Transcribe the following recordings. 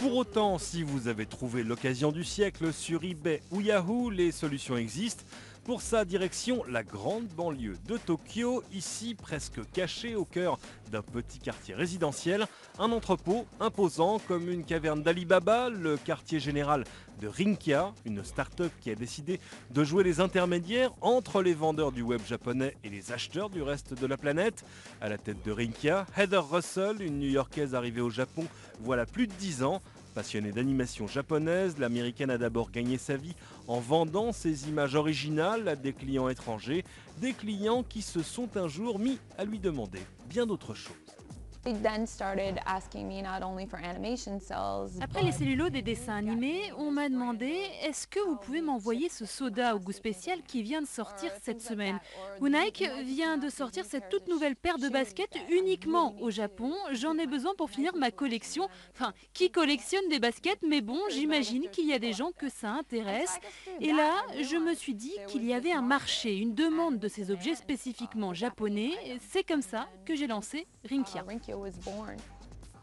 Pour autant, si vous avez trouvé l'occasion du siècle sur eBay ou Yahoo, les solutions existent. Pour ça, direction la grande banlieue de Tokyo, ici presque cachée au cœur d'un petit quartier résidentiel, un entrepôt imposant comme une caverne d'Alibaba, le quartier général de Rinkia, une start-up qui a décidé de jouer les intermédiaires entre les vendeurs du web japonais et les acheteurs du reste de la planète. À la tête de Rinkia, Heather Russell, une New-Yorkaise arrivée au Japon voilà plus de 10 ans. Passionnée d'animation japonaise, l'américaine a d'abord gagné sa vie en vendant ses images originales à des clients étrangers, des clients qui se sont un jour mis à lui demander bien d'autres choses. Après les cellulos des dessins animés, on m'a demandé « Est-ce que vous pouvez m'envoyer ce soda au goût spécial qui vient de sortir cette semaine ?» Ou Nike vient de sortir cette toute nouvelle paire de baskets uniquement au Japon. J'en ai besoin pour finir ma collection. Enfin, qui collectionne des baskets? Mais bon, j'imagine qu'il y a des gens que ça intéresse. Et là, je me suis dit qu'il y avait un marché, une demande de ces objets spécifiquement japonais. C'est comme ça que j'ai lancé Rinkia.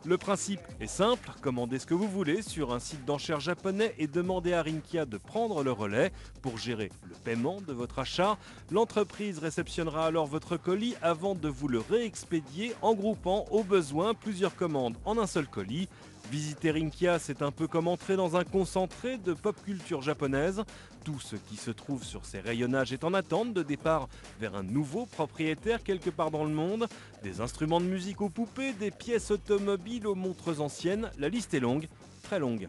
Le principe est simple, commandez ce que vous voulez sur un site d'enchères japonais et demandez à Rinkia de prendre le relais pour gérer le paiement de votre achat. L'entreprise réceptionnera alors votre colis avant de vous le réexpédier en groupant au besoin plusieurs commandes en un seul colis. Visiter Rinkia, c'est un peu comme entrer dans un concentré de pop culture japonaise. Tout ce qui se trouve sur ces rayonnages est en attente de départ vers un nouveau propriétaire quelque part dans le monde. Des instruments de musique aux poupées, des pièces automobiles aux montres anciennes, la liste est longue, très longue.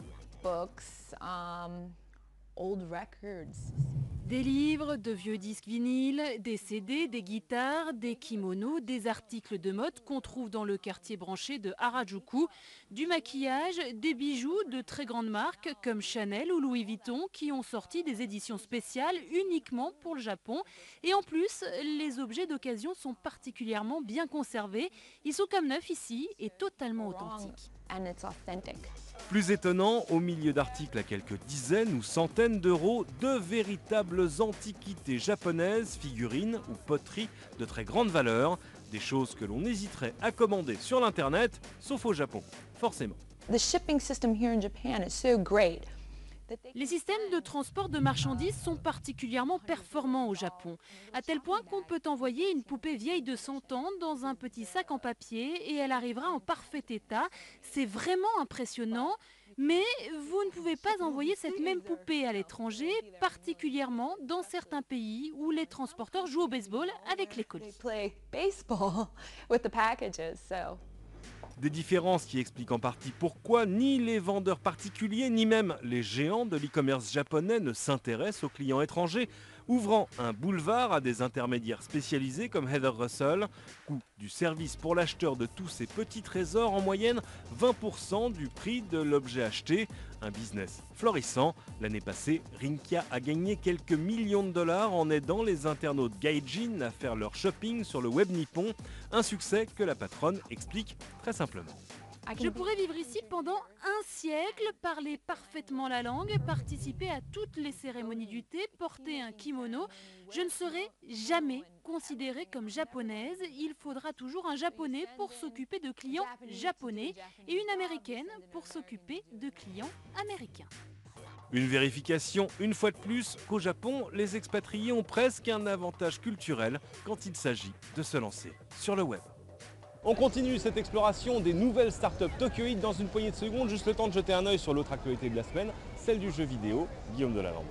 Des livres, de vieux disques vinyles, des CD, des guitares, des kimonos, des articles de mode qu'on trouve dans le quartier branché de Harajuku, du maquillage, des bijoux de très grandes marques comme Chanel ou Louis Vuitton qui ont sorti des éditions spéciales uniquement pour le Japon. Et en plus, les objets d'occasion sont particulièrement bien conservés. Ils sont comme neufs ici et totalement authentiques. Plus étonnant, au milieu d'articles à quelques dizaines ou centaines d'euros, de véritables antiquités japonaises, figurines ou poteries de très grande valeur, des choses que l'on hésiterait à commander sur l'internet, sauf au Japon, forcément. Les systèmes de transport de marchandises sont particulièrement performants au Japon, à tel point qu'on peut envoyer une poupée vieille de 100 ans dans un petit sac en papier et elle arrivera en parfait état. C'est vraiment impressionnant, mais vous ne pouvez pas envoyer cette même poupée à l'étranger, particulièrement dans certains pays où les transporteurs jouent au baseball avec les colis. Des différences qui expliquent en partie pourquoi ni les vendeurs particuliers ni même les géants de l'e-commerce japonais ne s'intéressent aux clients étrangers, ouvrant un boulevard à des intermédiaires spécialisés comme Heather Russell. Coût du service pour l'acheteur de tous ces petits trésors en moyenne 20% du prix de l'objet acheté. Un business florissant. L'année passée, Rinkia a gagné quelques millions de dollars en aidant les internautes gaijin à faire leur shopping sur le web nippon. Un succès que la patronne explique très simplement. Je pourrais vivre ici pendant un siècle, parler parfaitement la langue, participer à toutes les cérémonies du thé, porter un kimono. Je ne serai jamais considérée comme japonaise. Il faudra toujours un japonais pour s'occuper de clients japonais et une américaine pour s'occuper de clients américains. Une vérification, une fois de plus, qu'au Japon, les expatriés ont presque un avantage culturel quand il s'agit de se lancer sur le web. On continue cette exploration des nouvelles startups tokyoïdes dans une poignée de secondes, juste le temps de jeter un œil sur l'autre actualité de la semaine, celle du jeu vidéo, Guillaume Delalande.